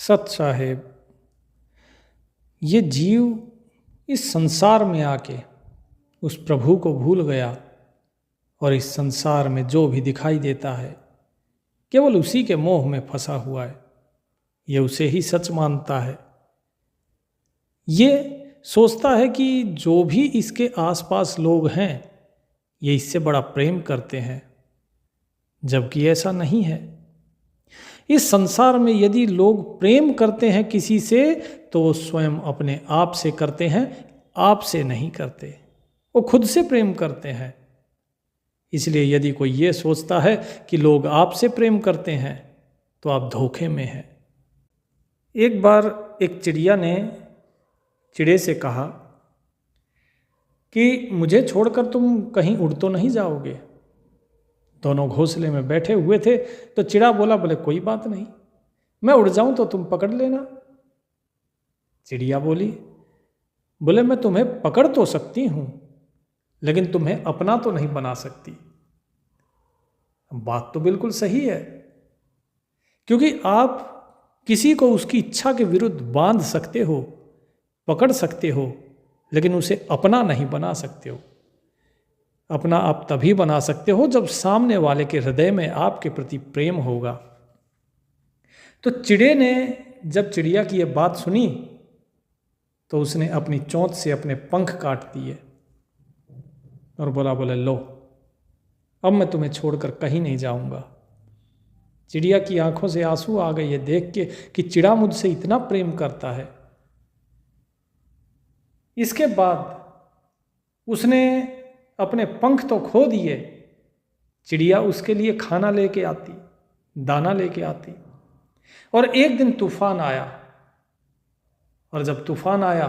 सत साहेब, ये जीव इस संसार में आके उस प्रभु को भूल गया और इस संसार में जो भी दिखाई देता है केवल उसी के मोह में फंसा हुआ है। ये उसे ही सच मानता है। ये सोचता है कि जो भी इसके आसपास लोग हैं ये इससे बड़ा प्रेम करते हैं, जबकि ऐसा नहीं है। इस संसार में यदि लोग प्रेम करते हैं किसी से तो वो स्वयं अपने आप से करते हैं, आप से नहीं करते। वो खुद से प्रेम करते हैं। इसलिए यदि कोई ये सोचता है कि लोग आपसे प्रेम करते हैं तो आप धोखे में हैं। एक बार एक चिड़िया ने चिड़े से कहा कि मुझे छोड़कर तुम कहीं उड़ तो नहीं जाओगे। दोनों घोंसले में बैठे हुए थे तो चिड़ा बोला, बोले कोई बात नहीं, मैं उड़ जाऊं तो तुम पकड़ लेना। चिड़िया बोली, बोले मैं तुम्हें पकड़ तो सकती हूं लेकिन तुम्हें अपना तो नहीं बना सकती। बात तो बिल्कुल सही है, क्योंकि आप किसी को उसकी इच्छा के विरुद्ध बांध सकते हो, पकड़ सकते हो, लेकिन उसे अपना नहीं बना सकते हो। अपना आप तभी बना सकते हो जब सामने वाले के हृदय में आपके प्रति प्रेम होगा। तो चिड़े ने जब चिड़िया की यह बात सुनी तो उसने अपनी चोंच से अपने पंख काट दिए और बोले लो, अब मैं तुम्हें छोड़कर कहीं नहीं जाऊंगा। चिड़िया की आंखों से आंसू आ गए ये देख के कि चिड़ा मुझसे इतना प्रेम करता है। इसके बाद उसने अपने पंख तो खो दिए, चिड़िया उसके लिए खाना लेके आती, दाना लेके आती। और एक दिन तूफान आया, और जब तूफान आया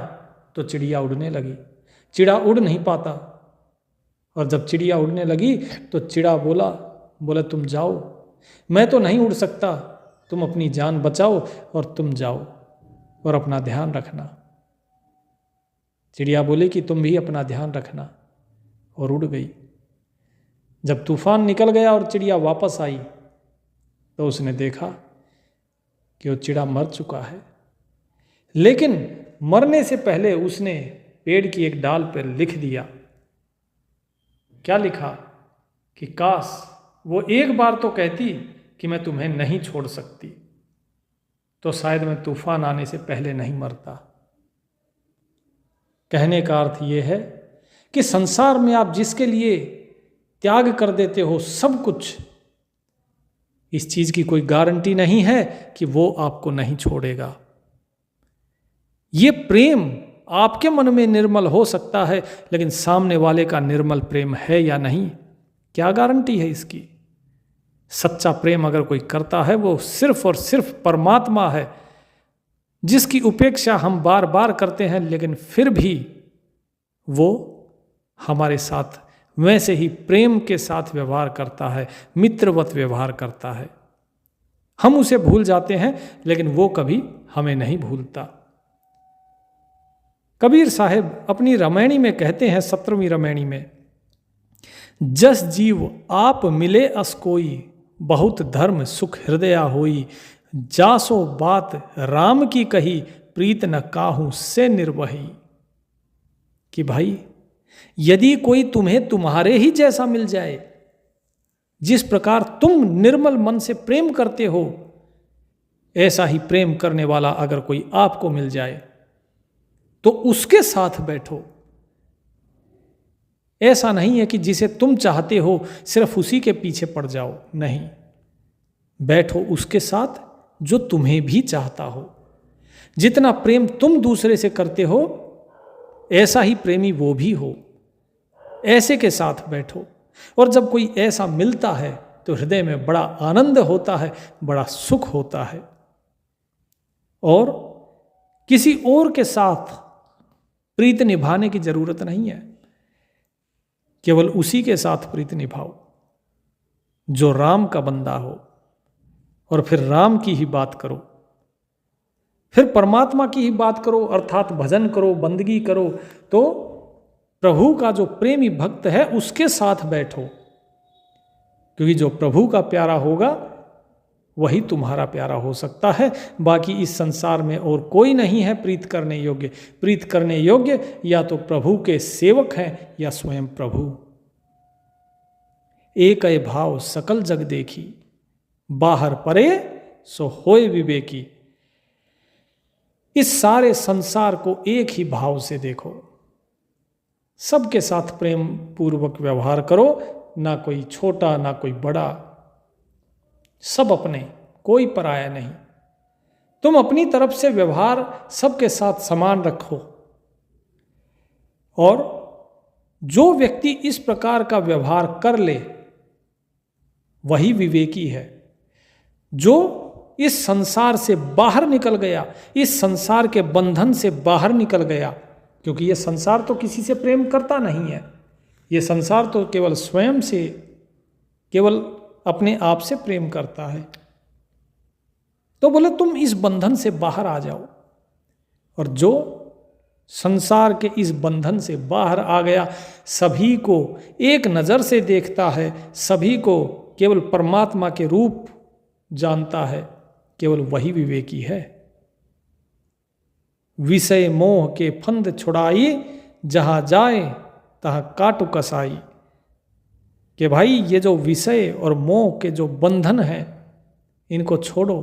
तो चिड़िया उड़ने लगी। चिड़ा उड़ नहीं पाता, और जब चिड़िया उड़ने लगी तो चिड़ा बोला तुम जाओ, मैं तो नहीं उड़ सकता, तुम अपनी जान बचाओ और तुम जाओ और अपना ध्यान रखना। चिड़िया बोली कि तुम भी अपना ध्यान रखना, और उड़ गई। जब तूफान निकल गया और चिड़िया वापस आई तो उसने देखा कि वो चिड़ा मर चुका है। लेकिन मरने से पहले उसने पेड़ की एक डाल पर लिख दिया। क्या लिखा? कि काश वो एक बार तो कहती कि मैं तुम्हें नहीं छोड़ सकती, तो शायद मैं तूफान आने से पहले नहीं मरता। कहने का अर्थ ये है कि संसार में आप जिसके लिए त्याग कर देते हो सब कुछ, इस चीज की कोई गारंटी नहीं है कि वो आपको नहीं छोड़ेगा। ये प्रेम आपके मन में निर्मल हो सकता है, लेकिन सामने वाले का निर्मल प्रेम है या नहीं, क्या गारंटी है इसकी? सच्चा प्रेम अगर कोई करता है वो सिर्फ और सिर्फ परमात्मा है, जिसकी उपेक्षा हम बार बार करते हैं, लेकिन फिर भी वो हमारे साथ वैसे ही प्रेम के साथ व्यवहार करता है, मित्रवत व्यवहार करता है। हम उसे भूल जाते हैं लेकिन वो कभी हमें नहीं भूलता। कबीर साहब अपनी रामायणी में कहते हैं, 17वीं रामायणी में, जस जीव आप मिले अस कोई, बहुत धर्म सुख हृदया होई, जासो बात राम की कही, प्रीत न काहू से निर्वही। कि भाई यदि कोई तुम्हें तुम्हारे ही जैसा मिल जाए, जिस प्रकार तुम निर्मल मन से प्रेम करते हो, ऐसा ही प्रेम करने वाला अगर कोई आपको मिल जाए तो उसके साथ बैठो। ऐसा नहीं है कि जिसे तुम चाहते हो सिर्फ उसी के पीछे पड़ जाओ, नहीं, बैठो उसके साथ जो तुम्हें भी चाहता हो। जितना प्रेम तुम दूसरे से करते हो ऐसा ही प्रेमी वो भी हो, ऐसे के साथ बैठो। और जब कोई ऐसा मिलता है तो हृदय में बड़ा आनंद होता है, बड़ा सुख होता है। और किसी और के साथ प्रीत निभाने की जरूरत नहीं है, केवल उसी के साथ प्रीत निभाओ जो राम का बंदा हो, और फिर राम की ही बात करो, फिर परमात्मा की ही बात करो, अर्थात भजन करो, बंदगी करो। तो प्रभु का जो प्रेमी भक्त है उसके साथ बैठो, क्योंकि जो प्रभु का प्यारा होगा वही तुम्हारा प्यारा हो सकता है। बाकी इस संसार में और कोई नहीं है प्रीत करने योग्य। प्रीत करने योग्य या तो प्रभु के सेवक हैं या स्वयं प्रभु। एक अय भाव सकल जग देखी, बाहर परे सो होए विवेकी। इस सारे संसार को एक ही भाव से देखो, सबके साथ प्रेम पूर्वक व्यवहार करो, ना कोई छोटा ना कोई बड़ा, सब अपने, कोई पराया नहीं। तुम अपनी तरफ से व्यवहार सबके साथ समान रखो। और जो व्यक्ति इस प्रकार का व्यवहार कर ले वही विवेकी है। जो इस संसार से बाहर निकल गया, इस संसार के बंधन से बाहर निकल गया, क्योंकि ये संसार तो किसी से प्रेम करता नहीं है। ये संसार तो केवल स्वयं से, केवल अपने आप से प्रेम करता है। तो बोले तुम इस बंधन से बाहर आ जाओ। और जो संसार के इस बंधन से बाहर आ गया, सभी को एक नज़र से देखता है, सभी को केवल परमात्मा के रूप जानता है, केवल वही विवेकी है। विषय मोह के फंद छुड़ाई, जहाँ जाए तहाँ काटु कसाई। कि भाई ये जो विषय और मोह के जो बंधन हैं, इनको छोड़ो।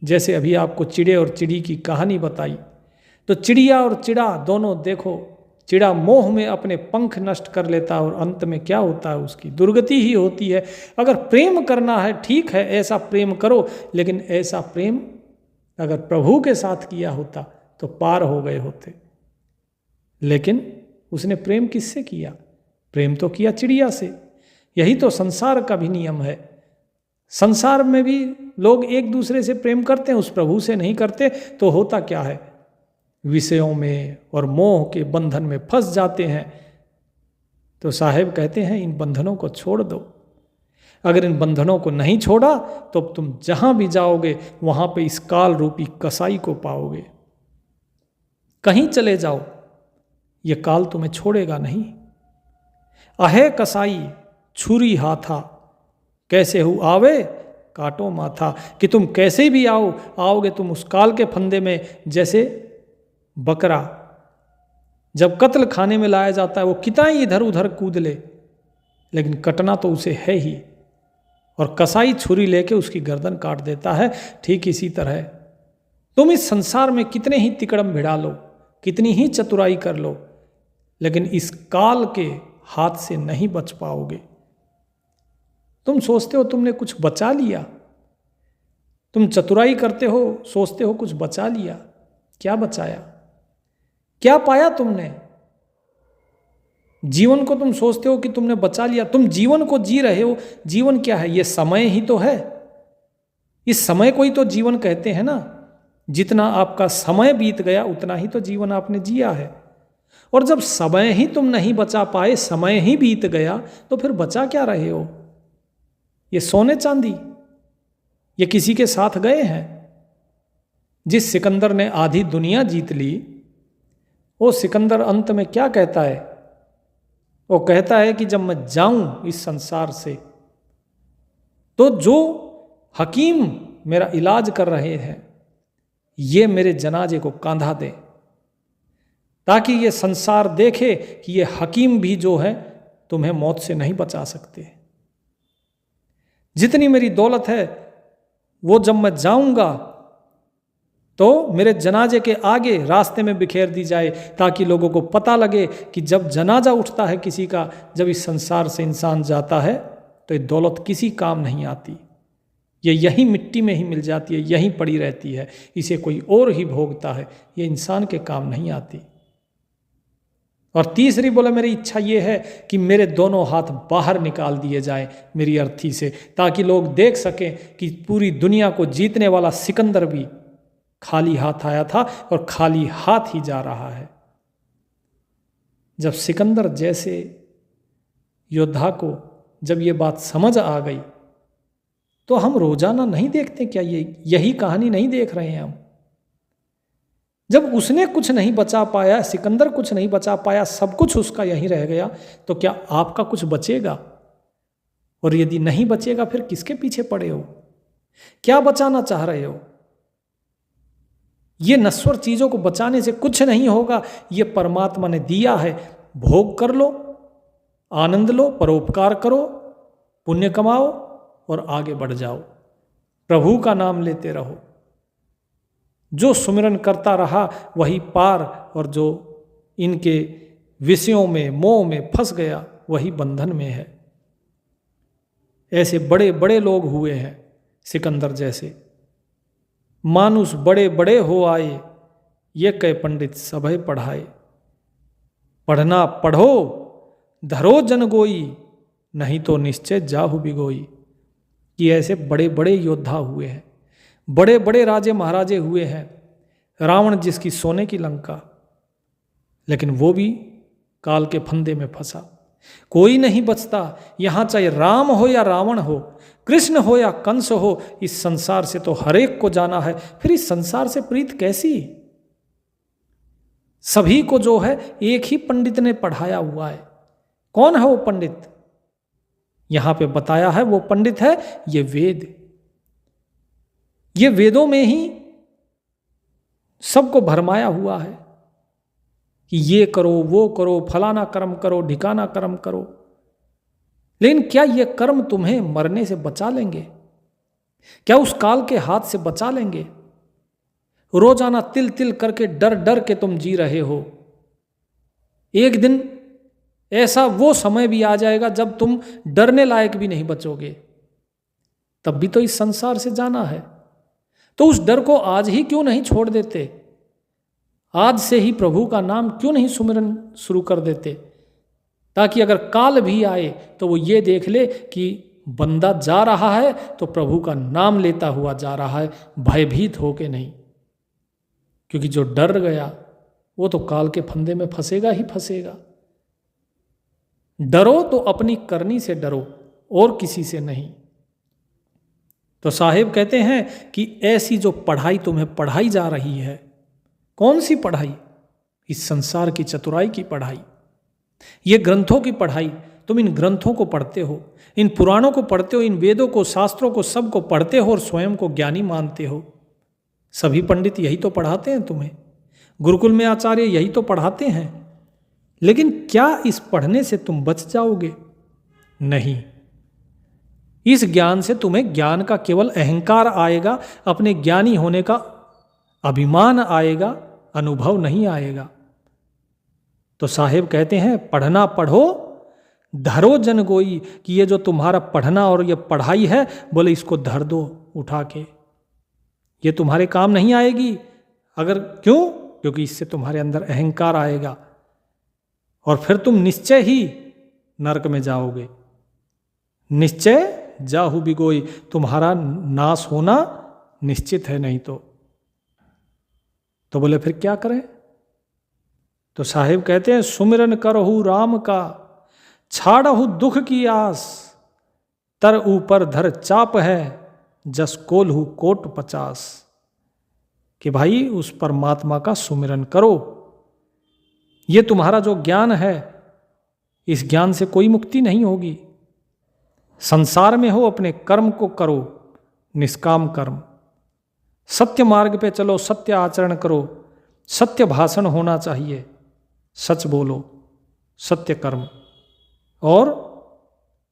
जैसे अभी आपको चिड़े और चिड़ी की कहानी बताई, तो चिड़िया और चिड़ा दोनों देखो, चिड़ा मोह में अपने पंख नष्ट कर लेता है और अंत में क्या होता है, उसकी दुर्गति ही होती है। अगर प्रेम करना है, ठीक है, ऐसा प्रेम करो, लेकिन ऐसा प्रेम अगर प्रभु के साथ किया होता तो पार हो गए होते। लेकिन उसने प्रेम किससे किया? प्रेम तो किया चिड़िया से। यही तो संसार का भी नियम है। संसार में भी लोग एक दूसरे से प्रेम करते हैं, उस प्रभु से नहीं करते। तो होता क्या है, विषयों में और मोह के बंधन में फंस जाते हैं। तो साहेब कहते हैं इन बंधनों को छोड़ दो। अगर इन बंधनों को नहीं छोड़ा तो तुम जहां भी जाओगे वहां पे इस काल रूपी कसाई को पाओगे। कहीं चले जाओ, ये काल तुम्हें छोड़ेगा नहीं। अहे कसाई छुरी हाथा, कैसे हु आवे काटो माथा। कि तुम कैसे भी आओगे तुम उस काल के फंदे में। जैसे बकरा जब कत्ल खाने में लाया जाता है, वो कितना ही इधर उधर कूद ले, लेकिन कटना तो उसे है ही। और कसाई छुरी लेके उसकी गर्दन काट देता है। ठीक इसी तरह तुम इस संसार में कितने ही तिकड़म भिड़ा लो, कितनी ही चतुराई कर लो, लेकिन इस काल के हाथ से नहीं बच पाओगे। तुम सोचते हो तुमने कुछ बचा लिया, तुम चतुराई करते हो, सोचते हो कुछ बचा लिया। क्या बचाया? क्या पाया तुमने? जीवन को तुम सोचते हो कि तुमने बचा लिया। तुम जीवन को जी रहे हो। जीवन क्या है? ये समय ही तो है। इस समय को ही तो जीवन कहते हैं ना। जितना आपका समय बीत गया उतना ही तो जीवन आपने जिया है। और जब समय ही तुम नहीं बचा पाए, समय ही बीत गया, तो फिर बचा क्या रहे हो? ये सोने चांदी, ये किसी के साथ गए हैं? जिस सिकंदर ने आधी दुनिया जीत ली, वो सिकंदर अंत में क्या कहता है? वो कहता है कि जब मैं जाऊं इस संसार से, तो जो हकीम मेरा इलाज कर रहे हैं, ये मेरे जनाजे को कांधा दे, ताकि ये संसार देखे कि ये हकीम भी जो है तुम्हें मौत से नहीं बचा सकते। जितनी मेरी दौलत है वो जब मैं जाऊंगा तो मेरे जनाजे के आगे रास्ते में बिखेर दी जाए, ताकि लोगों को पता लगे कि जब जनाजा उठता है किसी का, जब इस संसार से इंसान जाता है, तो ये दौलत किसी काम नहीं आती। ये यहीं मिट्टी में ही मिल जाती है, यहीं पड़ी रहती है, इसे कोई और ही भोगता है, ये इंसान के काम नहीं आती। और तीसरी बोला, मेरी इच्छा ये है कि मेरे दोनों हाथ बाहर निकाल दिए जाएं मेरी अर्थी से, ताकि लोग देख सकें कि पूरी दुनिया को जीतने वाला सिकंदर भी खाली हाथ आया था और खाली हाथ ही जा रहा है। जब सिकंदर जैसे योद्धा को जब ये बात समझ आ गई, तो हम रोजाना नहीं देखते क्या? यही कहानी नहीं देख रहे हैं हम? जब उसने कुछ नहीं बचा पाया, सिकंदर कुछ नहीं बचा पाया, सब कुछ उसका यहीं रह गया, तो क्या आपका कुछ बचेगा? और यदि नहीं बचेगा फिर किसके पीछे पड़े हो? क्या बचाना चाह रहे हो? ये नश्वर चीजों को बचाने से कुछ नहीं होगा। ये परमात्मा ने दिया है, भोग कर लो, आनंद लो, परोपकार करो, पुण्य कमाओ और आगे बढ़ जाओ। प्रभु का नाम लेते रहो। जो सुमिरन करता रहा वही पार, और जो इनके विषयों में, मोह में फंस गया वही बंधन में है। ऐसे बड़े बड़े लोग हुए हैं, सिकंदर जैसे। मानुष बड़े बड़े हो आए, ये कह पंडित सभय पढ़ाए। पढ़ना पढ़ो, धरो जन गोई, नहीं तो निश्चय जाहु बिगोई। कि ऐसे बड़े बड़े योद्धा हुए हैं, बड़े बड़े राजे महाराजे हुए हैं। रावण जिसकी सोने की लंका, लेकिन वो भी काल के फंदे में फंसा। कोई नहीं बचता। यहां चाहे राम हो या रावण हो, कृष्ण हो या कंस हो, इस संसार से तो हर एक को जाना है। फिर इस संसार से प्रीत कैसी? सभी को जो है एक ही पंडित ने पढ़ाया हुआ है। कौन है वो पंडित? यहां पे बताया है वो पंडित है ये वेद। ये वेदों में ही सबको भरमाया हुआ है कि ये करो, वो करो, फलाना कर्म करो, ढिकाना कर्म करो। लेकिन क्या ये कर्म तुम्हें मरने से बचा लेंगे? क्या उस काल के हाथ से बचा लेंगे? रोजाना तिल तिल करके डर डर के तुम जी रहे हो। एक दिन ऐसा वो समय भी आ जाएगा जब तुम डरने लायक भी नहीं बचोगे। तब भी तो इस संसार से जाना है। तो उस डर को आज ही क्यों नहीं छोड़ देते? आज से ही प्रभु का नाम क्यों नहीं सुमिरन शुरू कर देते, ताकि अगर काल भी आए तो वो ये देख ले कि बंदा जा रहा है तो प्रभु का नाम लेता हुआ जा रहा है, भयभीत होके नहीं। क्योंकि जो डर गया वो तो काल के फंदे में फंसेगा ही फंसेगा। डरो तो अपनी करनी से डरो, और किसी से नहीं। तो साहेब कहते हैं कि ऐसी जो पढ़ाई तुम्हें पढ़ाई जा रही है, कौन सी पढ़ाई? इस संसार की चतुराई की पढ़ाई, ये ग्रंथों की पढ़ाई। तुम इन ग्रंथों को पढ़ते हो, इन पुराणों को पढ़ते हो, इन वेदों को, शास्त्रों को, सबको पढ़ते हो और स्वयं को ज्ञानी मानते हो। सभी पंडित यही तो पढ़ाते हैं तुम्हें, गुरुकुल में आचार्य यही तो पढ़ाते हैं। लेकिन क्या इस पढ़ने से तुम बच जाओगे? नहीं। इस ज्ञान से तुम्हें ज्ञान का केवल अहंकार आएगा, अपने ज्ञानी होने का अभिमान आएगा, अनुभव नहीं आएगा। तो साहेब कहते हैं पढ़ना पढ़ो, धरो जन गोई, कि ये जो तुम्हारा पढ़ना और ये पढ़ाई है, बोले इसको धर दो उठा के। ये तुम्हारे काम नहीं आएगी। अगर क्यों? क्योंकि इससे तुम्हारे अंदर अहंकार आएगा और फिर तुम निश्चय ही नरक में जाओगे। निश्चय जाहु बिगोई, तुम्हारा नाश होना निश्चित है। नहीं तो बोले फिर क्या करें? तो साहिब कहते हैं सुमिरन करहु राम का, छाड़हु दुख की आस, तर ऊपर धर चाप है, जस कोल्हू कोट 50। कि भाई उस परमात्मा का सुमिरन करो। ये तुम्हारा जो ज्ञान है, इस ज्ञान से कोई मुक्ति नहीं होगी। संसार में हो अपने कर्म को करो, निष्काम कर्म, सत्य मार्ग पे चलो, सत्य आचरण करो, सत्य भाषण होना चाहिए, सच बोलो, सत्य कर्म, और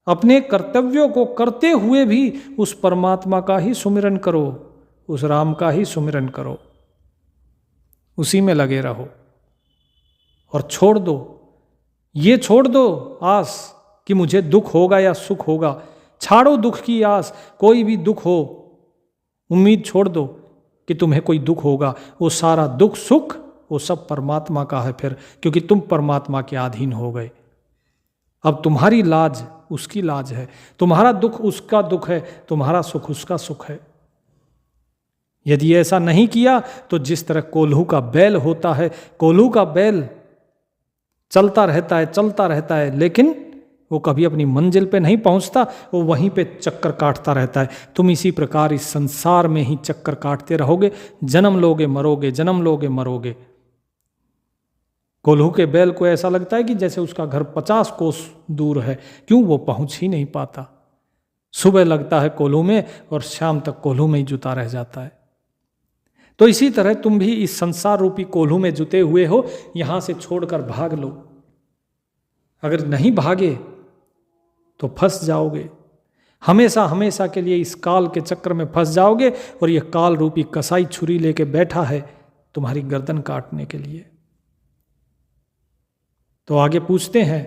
अपने कर्तव्यों को करते हुए भी उस परमात्मा का ही सुमिरन करो, उस राम का ही सुमिरन करो, उसी में लगे रहो। और छोड़ दो, ये छोड़ दो आस कि मुझे दुख होगा या सुख होगा। छाड़ो दुख की आस। कोई भी दुख हो, उम्मीद छोड़ दो कि तुम्हें कोई दुख होगा। वो सारा दुख सुख वो सब परमात्मा का है फिर, क्योंकि तुम परमात्मा के अधीन हो गए। अब तुम्हारी लाज उसकी लाज है, तुम्हारा दुख उसका दुख है, तुम्हारा सुख उसका सुख है। यदि ऐसा नहीं किया तो जिस तरह कोल्हू का बैल होता है, कोल्हू का बैल चलता रहता है, लेकिन वो कभी अपनी मंजिल पे नहीं पहुंचता, वो वहीं पे चक्कर काटता रहता है। तुम इसी प्रकार इस संसार में ही चक्कर काटते रहोगे, जन्म लोगे मरोगे, जन्म लोगे मरोगे। कोल्हू के बैल को ऐसा लगता है कि जैसे उसका घर 50 कोस दूर है। क्यों? वो पहुंच ही नहीं पाता। सुबह लगता है कोल्हू में और शाम तक कोल्हू में ही जुता रह जाता है। तो इसी तरह तुम भी इस संसार रूपी कोल्हू में जुते हुए हो, यहां से छोड़कर भाग लो। अगर नहीं भागे तो फंस जाओगे, हमेशा हमेशा के लिए इस काल के चक्र में फंस जाओगे। और यह काल रूपी कसाई छुरी लेके बैठा है तुम्हारी गर्दन काटने के लिए। तो आगे पूछते हैं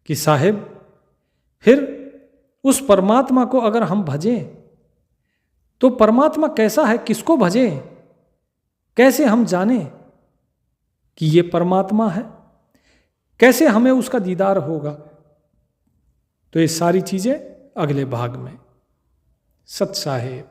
कि साहिब, फिर उस परमात्मा को अगर हम भजें तो परमात्मा कैसा है, किसको भजें, कैसे हम जाने कि ये परमात्मा है, कैसे हमें उसका दीदार होगा। तो ये सारी चीजें अगले भाग में। सत साहिब।